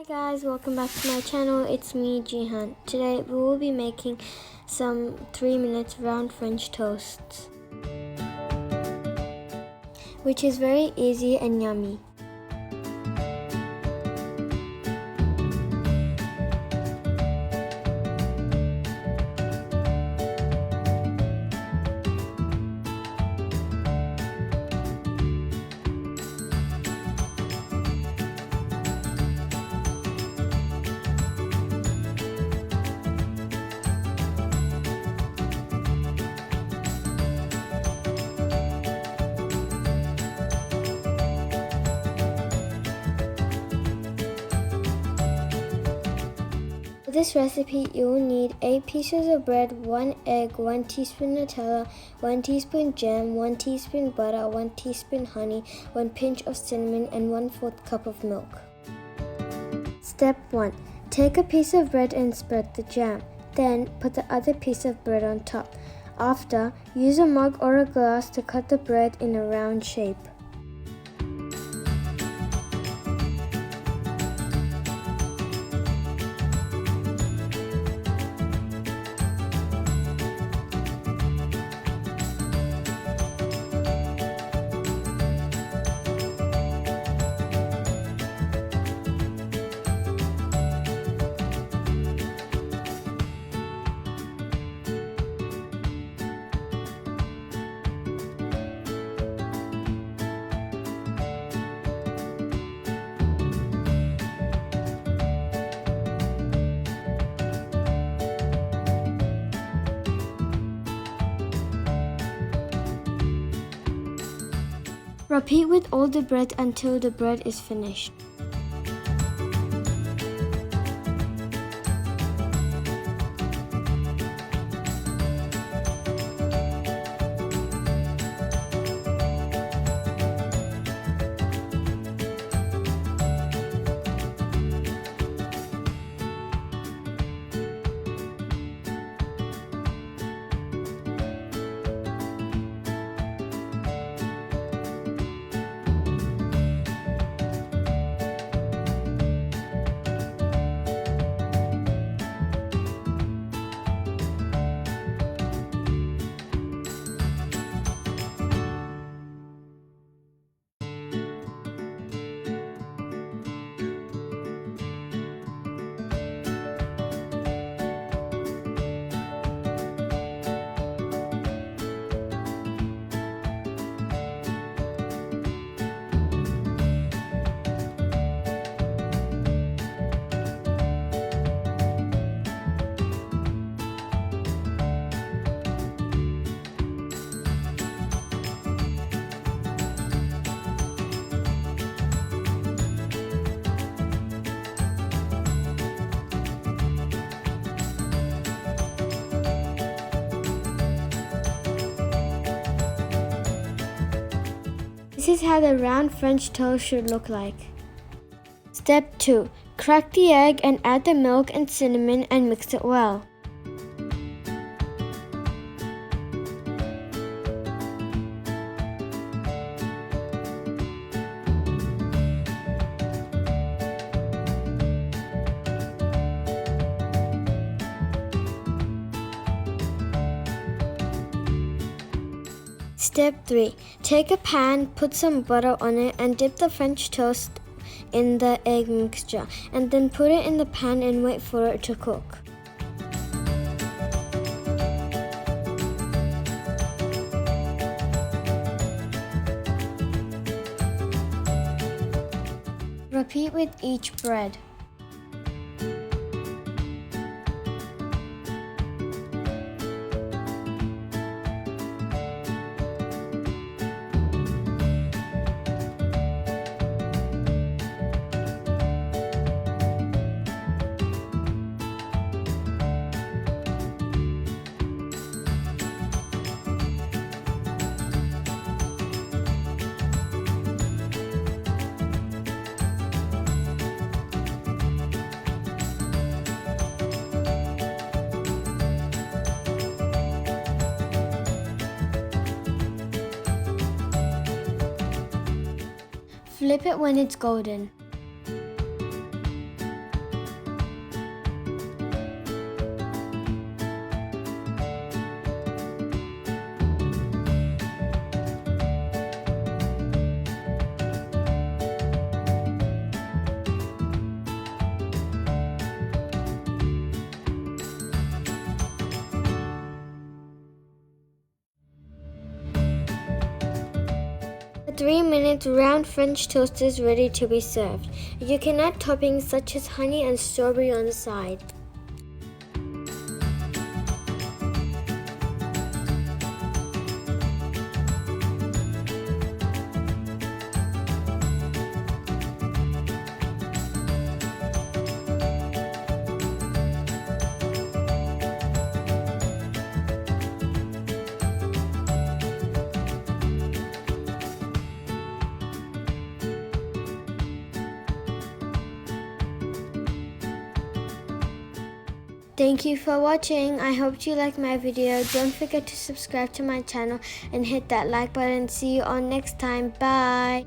Guys, welcome back to my channel. It's me, Jihan. Today we will be making some 3-minute round French toasts, which is very easy and yummy. For this recipe, you will need 8 pieces of bread, 1 egg, 1 teaspoon Nutella, 1 teaspoon jam, 1 teaspoon butter, 1 teaspoon honey, 1 pinch of cinnamon, and 1/4 cup of milk. Step 1. Take a piece of bread and spread the jam. Then put the other piece of bread on top. After, use a mug or a glass to cut the bread in a round shape. Repeat with all the bread until the bread is finished. This is how the round French toast should look like. Step 2. Crack the egg and add the milk and cinnamon and mix it well. Step 3. Take a pan, put some butter on it, and dip the French toast in the egg mixture, and then put it in the pan and wait for it to cook. Repeat with each bread. Flip it when it's golden. 3 minutes, round French toast is ready to be served. You can add toppings such as honey and strawberry on the side. Thank you for watching. I hope you liked my video. Don't forget to subscribe to my channel and hit that like button. See you all next time. Bye.